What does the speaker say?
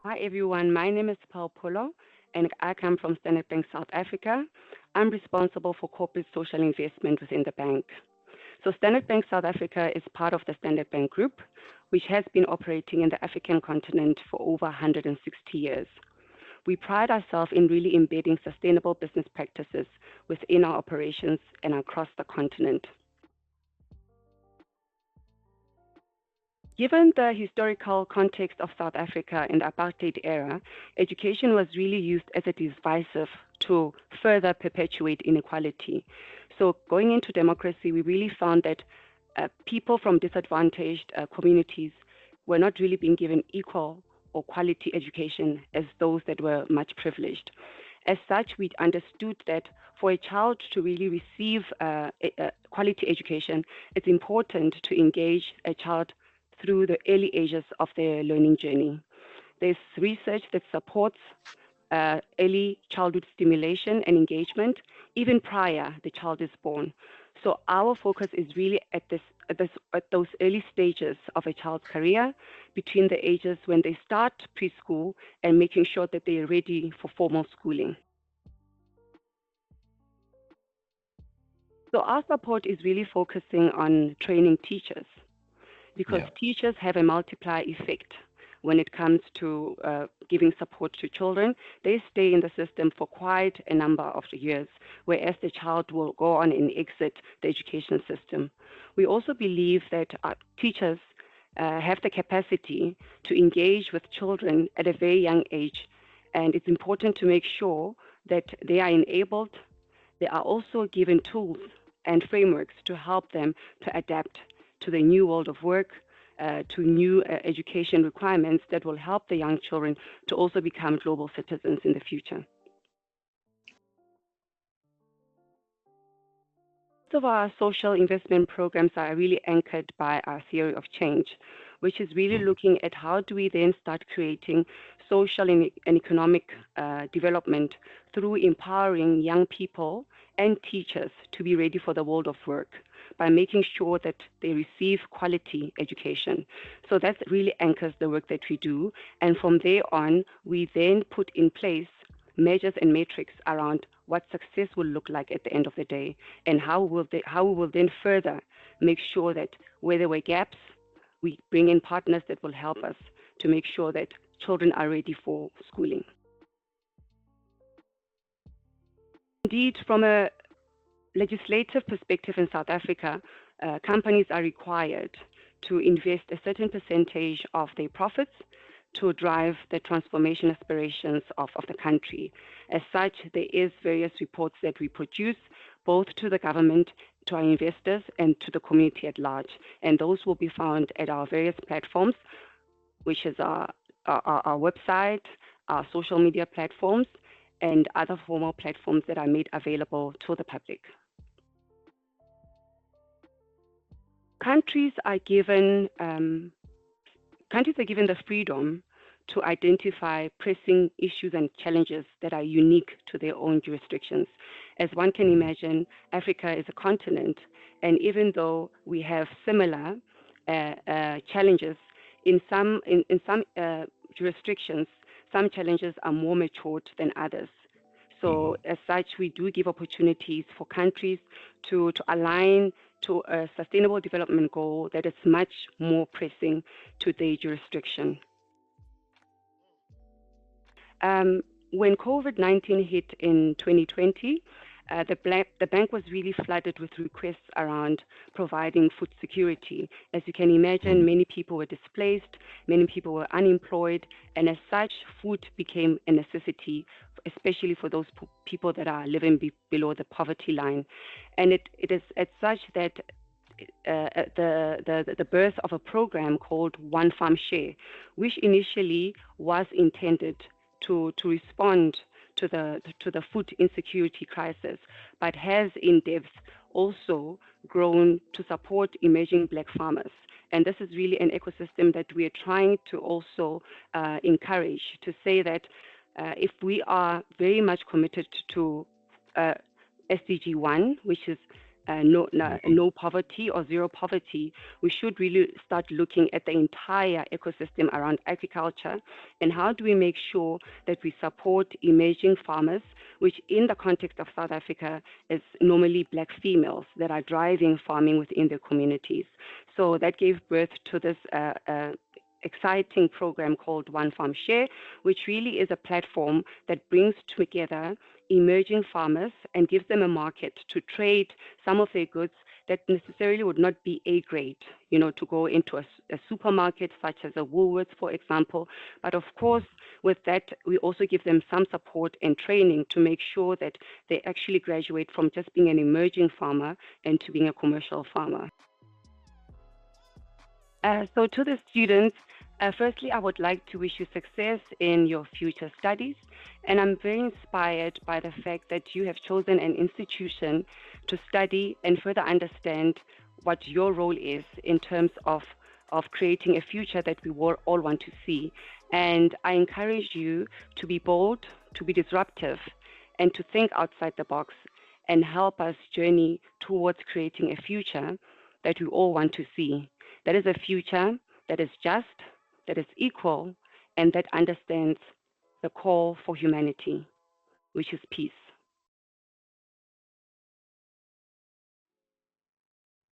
Hi everyone, my name is Paul Polo and I come from Standard Bank South Africa. I'm responsible for corporate social investment within the bank. So Standard Bank South Africa is part of the Standard Bank Group, which has been operating in the African continent for over 160 years. We pride ourselves in really embedding sustainable business practices within our operations and across the continent. Given the historical context of South Africa in the apartheid era, education was really used as a divisive to further perpetuate inequality. So going into democracy, we really found that people from disadvantaged communities were not really being given equal or quality education as those that were much privileged. As such, we understood that for a child to really receive a quality education, it's important to engage a child through the early ages of their learning journey. There's research that supports early childhood stimulation and engagement even prior the child is born. So our focus is really at those early stages of a child's career, between the ages when they start preschool and making sure that they're ready for formal schooling. So our support is really focusing on training teachers, because Yeah. teachers have a multiplier effect when it comes to giving support to children. They stay in the system for quite a number of years, whereas the child will go on and exit the education system. We also believe that teachers have the capacity to engage with children at a very young age, and it's important to make sure that they are enabled. They are also given tools and frameworks to help them to adapt to the new world of work, to new education requirements that will help the young children to also become global citizens in the future. Most of our social investment programs are really anchored by our theory of change, which is really Mm. looking at how do we then start creating social and economic development through empowering young people and teachers to be ready for the world of work by making sure that they receive quality education. So that really anchors the work that we do. And from there on, we then put in place measures and metrics around what success will look like at the end of the day, and how we will then further make sure that where there were gaps, we bring in partners that will help us to make sure that children are ready for schooling. Indeed, from a legislative perspective in South Africa, companies are required to invest a certain percentage of their profits to drive the transformation aspirations of the country. As such, there is various reports that we produce, both to the government, to our investors, and to the community at large. And those will be found at our various platforms, which is our website, our social media platforms, and other formal platforms that are made available to the public. Countries are given the freedom to identify pressing issues and challenges that are unique to their own jurisdictions. As one can imagine, Africa is a continent, and even though we have similar challenges, in some jurisdictions, some challenges are more matured than others. So as such, we do give opportunities for countries to align to a sustainable development goal that is much more pressing to their jurisdiction. When COVID-19 hit in 2020, the bank was really flooded with requests around providing food security. As you can imagine, Mm. many people were displaced, many people were unemployed, and as such, food became a necessity, especially for those people that are living below the poverty line. And it is as such that the birth of a program called One Farm Share, which initially was intended to respond to the food insecurity crisis, but has in depth also grown to support emerging Black farmers. And this is really an ecosystem that we are trying to also encourage, to say that if we are very much committed to SDG 1, which is no poverty or zero poverty, we should really start looking at the entire ecosystem around agriculture and how do we make sure that we support emerging farmers, which in the context of South Africa is normally Black females that are driving farming within their communities. So that gave birth to this exciting program called One Farm Share, which really is a platform that brings together emerging farmers and gives them a market to trade some of their goods that necessarily would not be A grade, to go into a supermarket such as a Woolworths, for example. But of course, with that, we also give them some support and training to make sure that they actually graduate from just being an emerging farmer into being a commercial farmer. So to the students, firstly, I would like to wish you success in your future studies. And I'm very inspired by the fact that you have chosen an institution to study and further understand what your role is in terms of creating a future that we all want to see. And I encourage you to be bold, to be disruptive, and to think outside the box and help us journey towards creating a future that we all want to see. That is a future that is just, that is equal, and that understands the call for humanity, which is peace.